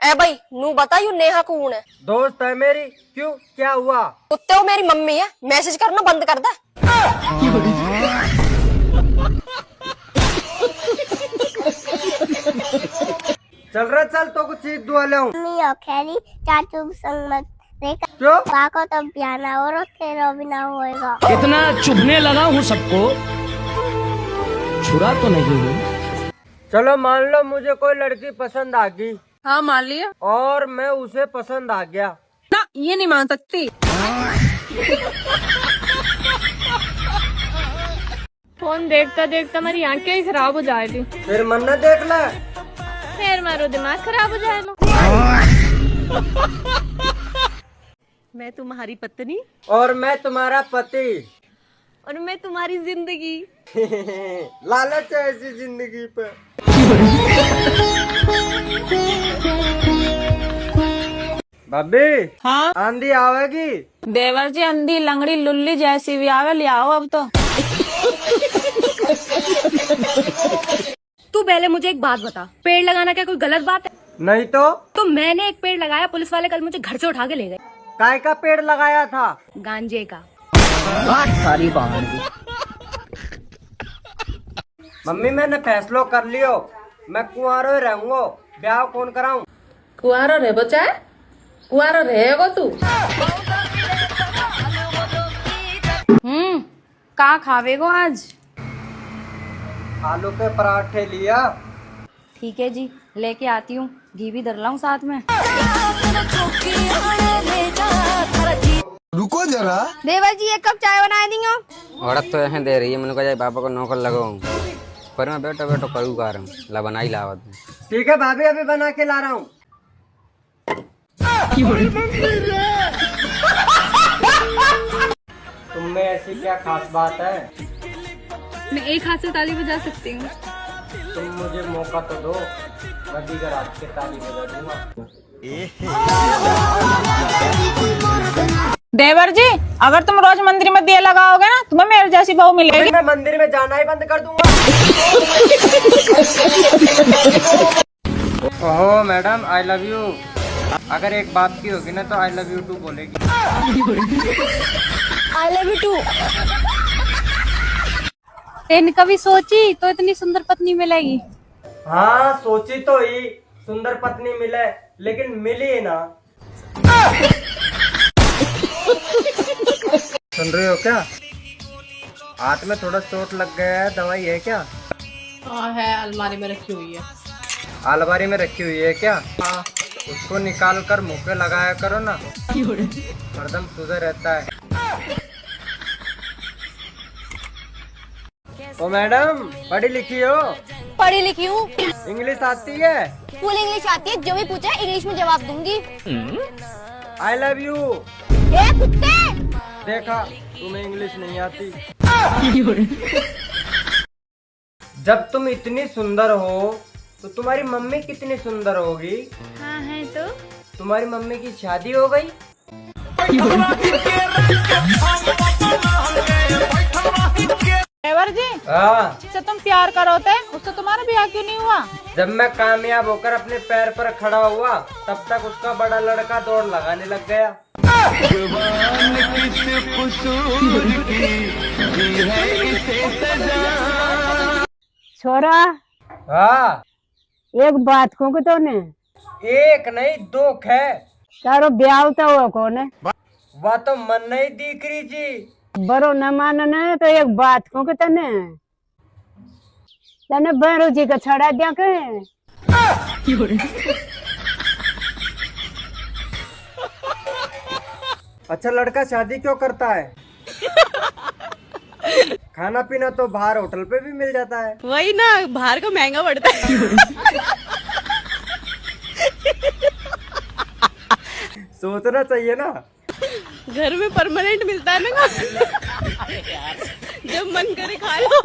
ए भाई नू बता यू नेहा कौन है? दोस्त है मेरी। क्यों, क्या हुआ? कुत्ते वो मेरी मम्मी है, मैसेज करना बंद कर दे। चल रहा चल तो कुछ चीज दुआ ले आऊं। मम्मी और खैरी चाचू संग मत देखा क्यों? को तो पियाना और तेरा भी ना होएगा। कितना चुभने लगा हूँ सबको, छुरा तो नहीं हूँ। चलो मान लो मुझे कोई लड़की पसंद आ गई। हाँ मान लिया। और मैं उसे पसंद आ गया। ना ये नहीं मान सकती। फोन देखता देखता मेरी आंखें ही खराब हो जा रही। फिर मन्नत देख ले। फिर मारो दिमाग खराब हो जाएगा। मैं तुम्हारी पत्नी और मैं तुम्हारा पति। और मैं तुम्हारी जिंदगी। लालच है ऐसी जिंदगी पे। भाभी। हाँ आंधी आवेगी। देवर जी अंधी लंगड़ी लुल्ली जैसी भी आवे ले आओ अब तो। तू पहले मुझे एक बात बता, पेड़ लगाना क्या कोई गलत बात है? नहीं तो। तो मैंने एक पेड़ लगाया, पुलिस वाले कल मुझे घर से उठा के ले गए। काय का पेड़ लगाया था? गांजे का। सारी बाहर मम्मी मैंने फैसलो कर लियो, मैं कुंवारो ही रहूंगा। ब्याह कौन कराऊं? कुआरा रहे बच्चा, कुआरा रहेगा तू। कहाँ खावेगो आज? आलू के पराठे लिया। ठीक है जी, लेके आती हूँ। घी भी धर लाऊं साथ में। रुको जरा। देवर जी एक कप चाय बना देंगे। औरत तो यहाँ दे रही है, मैंने कहा जाए पापा को नौकर लगाऊं, पर मैं बैठो बैठो करूँ कार ला बना ही लावत। ठीक है भाभी, अभी बना के ला रहा हूँ। तुम में ऐसी क्या खास बात है? मैं एक हाथ से ताली बजा सकती हूँ। तुम मुझे मौका तो दो, मैं दीगर हाथ से ताली बजा दूंगा। देवर जी अगर तुम रोज मंदिर में दिया लगाओगे ना, तुम्हें मेरे जैसी बहू मिलेगी। मैं मंदिर में जाना ही बंद कर दूंगा। ओहो मैडम, आई लव यू। अगर एक बाप की होगी ना तो आई लव यू टू बोलेगी। I love you too. Then कभी सोची तो इतनी सुंदर पत्नी मिलेगी? हाँ सोची तो ही सुंदर पत्नी मिले, लेकिन मिली ना। सुन रहे हो क्या? हाथ में थोड़ा चोट लग गया है, दवाई है क्या? हाँ है, अलमारी में रखी हुई है। अलमारी में रखी हुई है क्या? हाँ। उसको निकाल कर मुंह पे लगाया करो ना, हरदम सुधर रहता है। ओ मैडम, पढ़ी लिखी हो? पढ़ी लिखी हूँ। इंग्लिश आती है? फुल इंग्लिश आती है, जो भी पूछे इंग्लिश में जवाब दूंगी। आई लव यू। ए कुत्ते! देखा, तुम्हें इंग्लिश नहीं आती। जब तुम इतनी सुंदर हो तो तुम्हारी मम्मी कितनी सुंदर होगी? हाँ है तो। तुम्हारी मम्मी की शादी हो गई? देवर जी हाँ। जिससे तुम प्यार करोते उससे तुम्हारा ब्याह क्यों नहीं हुआ? जब मैं कामयाब होकर अपने पैर पर खड़ा हुआ, तब तक उसका बड़ा लड़का दौड़ लगाने लग गया। छोरा, हाँ। एक बात कहूँ तो ने, एक नहीं दो है। तारो ब्याह तो हुआ कौन है? वह तो मन नहीं दिख रही जी। बरो न मानने तो एक बात कहूँ तने, तने बहरू जी का छड़ा दिया कहे। अच्छा लड़का शादी क्यों करता है? खाना पीना तो बाहर होटल पे भी मिल जाता है। वही ना, बाहर का महंगा पड़ता है। सोचना चाहिए ना। घर में परमानेंट मिलता है ना। जब मन करे खा लो।